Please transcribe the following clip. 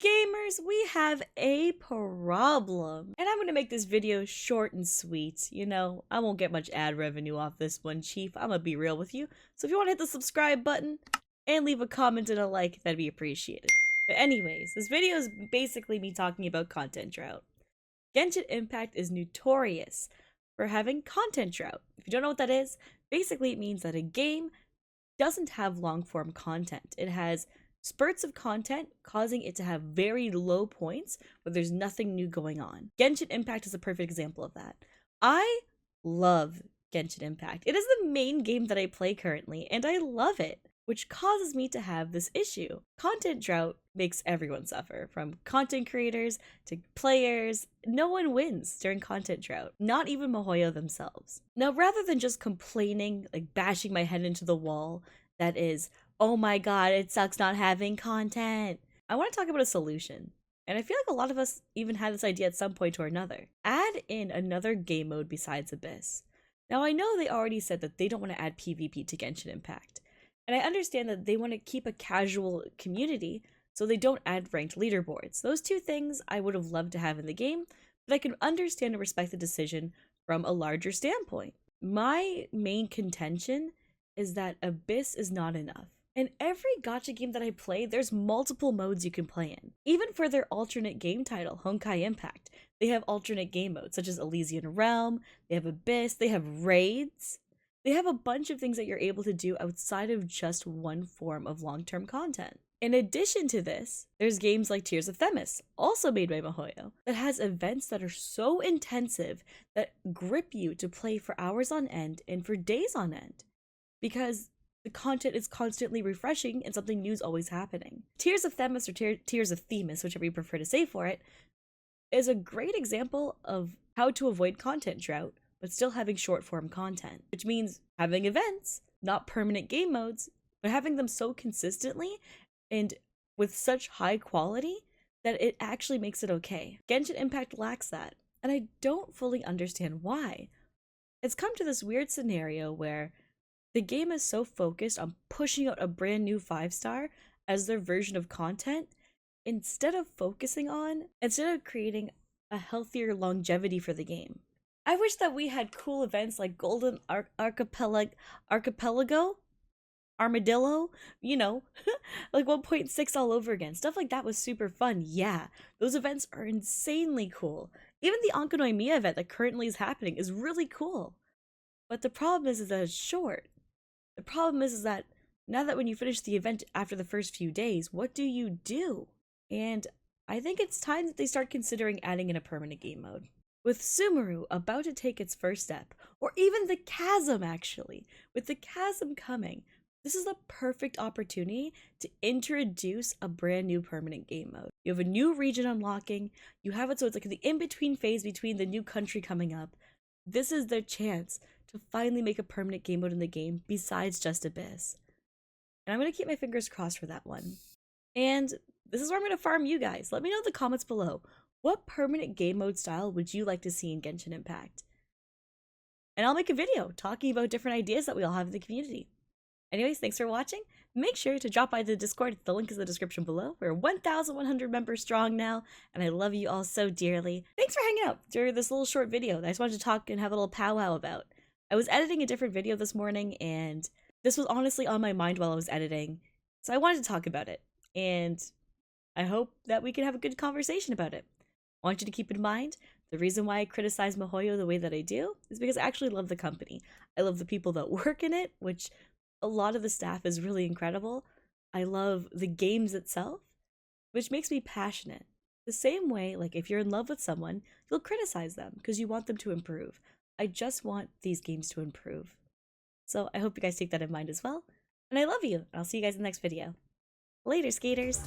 Gamers, we have a problem. And I'm going to make this video short and sweet. You know, I won't get much ad revenue off this one, Chief. I'm going to be real with you. So if you want to hit the subscribe button and leave a comment and a like, that'd be appreciated. But anyways, this video is basically me talking about content drought. Genshin Impact is notorious for having content drought. If you don't know what that is, basically it means that a game doesn't have long-form content. It has spurts of content, causing it to have very low points where there's nothing new going on. Genshin Impact is a perfect example of that. I love Genshin Impact. It is the main game that I play currently, and I love it, which causes me to have this issue. Content drought makes everyone suffer, from content creators to players. No one wins during content drought, not even MiHoYo themselves. Now, rather than just complaining, like bashing my head into the wall, that is, oh my god, it sucks not having content, I want to talk about a solution. And I feel like a lot of us even had this idea at some point or another. Add in another game mode besides Abyss. Now, I know they already said that they don't want to add PvP to Genshin Impact. And I understand that they want to keep a casual community, so they don't add ranked leaderboards. Those two things I would have loved to have in the game, but I can understand and respect the decision from a larger standpoint. My main contention is that Abyss is not enough. In every gacha game that I play, there's multiple modes you can play in. Even for their alternate game title, Honkai Impact, they have alternate game modes such as Elysian Realm, they have Abyss, they have raids. They have a bunch of things that you're able to do outside of just one form of long-term content. In addition to this, there's games like Tears of Themis, also made by MiHoYo, that has events that are so intensive that grip you to play for hours on end and for days on end, because the content is constantly refreshing and something new is always happening. Tears of Themis, or Tears of Themis, whichever you prefer to say for it, is a great example of how to avoid content drought, but still having short-form content, which means having events, not permanent game modes, but having them so consistently and with such high quality that it actually makes it okay. Genshin Impact lacks that, and I don't fully understand why. It's come to this weird scenario where the game is so focused on pushing out a brand new 5-star as their version of content, instead of creating a healthier longevity for the game. I wish that we had cool events like Golden Archipelago, Armadillo, you know, like 1.6 all over again. Stuff like that was super fun. Yeah, those events are insanely cool. Even the Ankonoimiya event that currently is happening is really cool. But the problem is that it's short. The problem is that now that when you finish the event after the first few days, what do you do? And I think it's time that they start considering adding in a permanent game mode. With Sumeru about to take its first step, or even the Chasm actually, with the Chasm coming, this is the perfect opportunity to introduce a brand new permanent game mode. You have a new region unlocking, you have it so it's like the in-between phase between the new country coming up. This is their chance to finally make a permanent game mode in the game besides just Abyss. And I'm going to keep my fingers crossed for that one. And this is where I'm going to farm you guys. Let me know in the comments below. What permanent game mode style would you like to see in Genshin Impact? And I'll make a video talking about different ideas that we all have in the community. Anyways, thanks for watching. Make sure to drop by the Discord. The link is in the description below. We're 1,100 members strong now, and I love you all so dearly. Thanks for hanging out during this little short video that I just wanted to talk and have a little powwow about. I was editing a different video this morning, and this was honestly on my mind while I was editing, so I wanted to talk about it. And I hope that we can have a good conversation about it. I want you to keep in mind, the reason why I criticize MiHoYo the way that I do is because I actually love the company. I love the people that work in it, which a lot of the staff is really incredible. I love the games itself, which makes me passionate. The same way, like if you're in love with someone, you'll criticize them because you want them to improve. I just want these games to improve. So I hope you guys take that in mind as well. And I love you. I'll see you guys in the next video. Later, skaters!